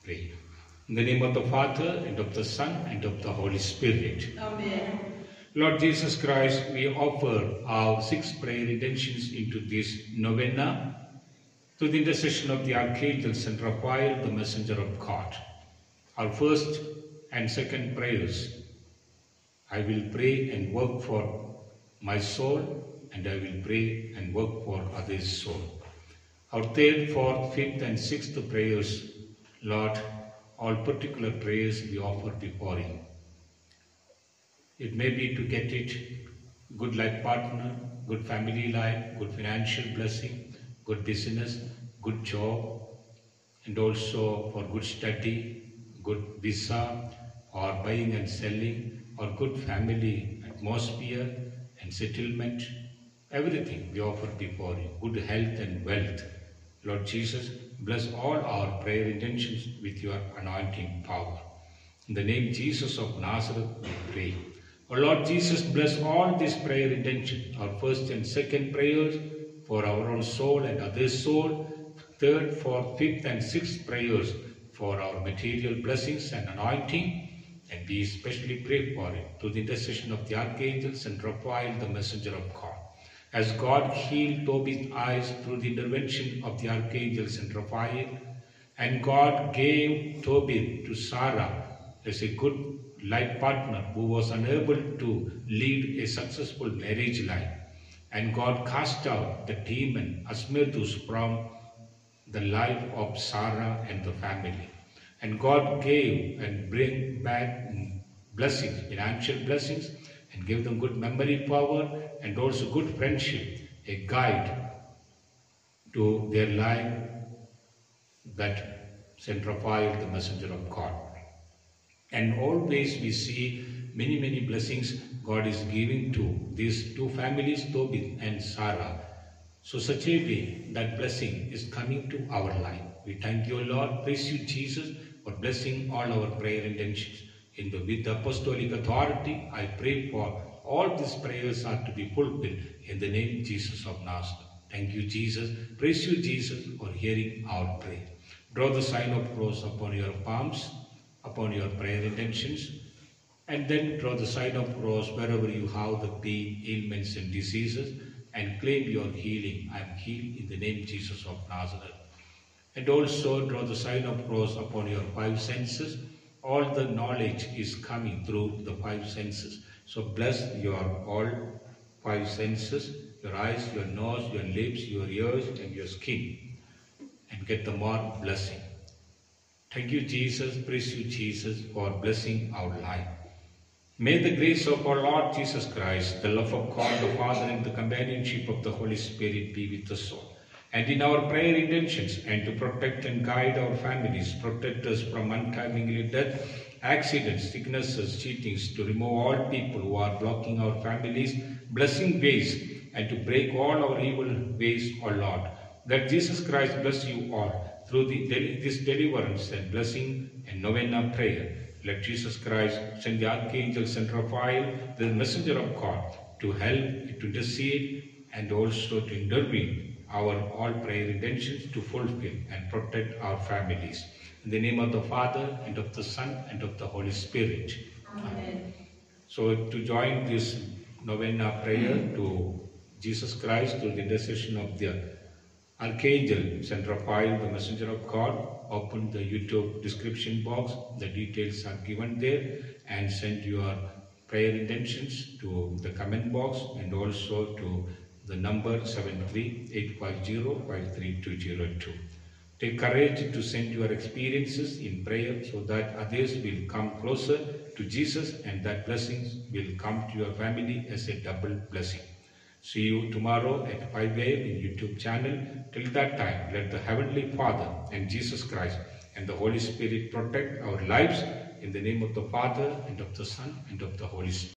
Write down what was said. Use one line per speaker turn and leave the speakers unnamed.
pray. In the name of the Father, and of the Son, and of the Holy Spirit.
Amen.
Lord Jesus Christ, we offer our 6 prayer intentions into this novena through the intercession of the Archangel Saint Raphael, the messenger of God. Our first and second prayers: I will pray and work for my soul, and I will pray and work for others' soul. Our third, fourth, fifth, and sixth prayers, Lord, all particular prayers we offer before you. It may be to get it, good life partner, good family life, good financial blessing, good business, good job, and also for good study, good visa, or buying and selling, or good family atmosphere and settlement. Everything we offer before you, good health and wealth. Lord Jesus, bless all our prayer intentions with your anointing power. In the name Jesus of Nazareth, we pray. O Lord Jesus, bless all these prayer intentions, our first and second prayers for our own soul and others' soul, third, fourth, fifth, and sixth prayers for our material blessings and anointing, and we especially pray for it through the intercession of the Archangel Saint Raphael, the messenger of God. As God healed Tobit's eyes through the intervention of the Archangel Saint Raphael, and God gave Tobit to Sarah as a good life partner who was unable to lead a successful marriage life, and God cast out the demon Asmodeus from the life of Sarah and the family. And God gave and bring back blessings, financial blessings, and give them good memory power and also good friendship, a guide to their life, that Saint Raphael, the messenger of God. And always we see many blessings God is giving to these two families, Tobit and Sarah. So such a way that blessing is coming to our life. We thank you, Lord. Praise you, Jesus, for blessing all our prayer intentions. With the apostolic authority, I pray for all these prayers are to be fulfilled in the name Jesus of Nazareth. Thank you, Jesus. Praise you, Jesus, for hearing our prayer. Draw the sign of cross upon your palms, upon your prayer intentions, and then draw the sign of cross wherever you have the pain, ailments, and diseases, and claim your healing. I am healed in the name Jesus of Nazareth. And also draw the sign of cross upon your 5 senses. All the knowledge is coming through the 5 senses. So bless your all 5 senses, your eyes, your nose, your lips, your ears, and your skin, and get the more blessing. Thank you, Jesus. Praise you, Jesus, for blessing our life. May the grace of our Lord Jesus Christ, the love of God the Father, and the companionship of the Holy Spirit be with us all. And in our prayer intentions, and to protect and guide our families, protect us from untimely death, accidents, sicknesses, cheatings, to remove all people who are blocking our families, blessing ways, and to break all our evil ways, O Lord. That Jesus Christ bless you all through this deliverance and blessing and novena prayer. Let Jesus Christ send the Archangel Saint Raphael, the messenger of God, to help, to intercede, and also to intervene our all prayer intentions to fulfill and protect our families. In the name of the Father, and of the Son, and of the Holy Spirit. Amen. So to join this novena prayer to Jesus Christ through the intercession of the Archangel Saint Raphael, the messenger of God, open the YouTube description box. The details are given there, and send your prayer intentions to the comment box, and also to the number 73-850-53202. Take courage to send your experiences in prayer so that others will come closer to Jesus, and that blessings will come to your family as a double blessing. See you tomorrow at 5 a.m. in YouTube channel. Till that time, let the Heavenly Father and Jesus Christ and the Holy Spirit protect our lives. In the name of the Father, and of the Son, and of the Holy Spirit.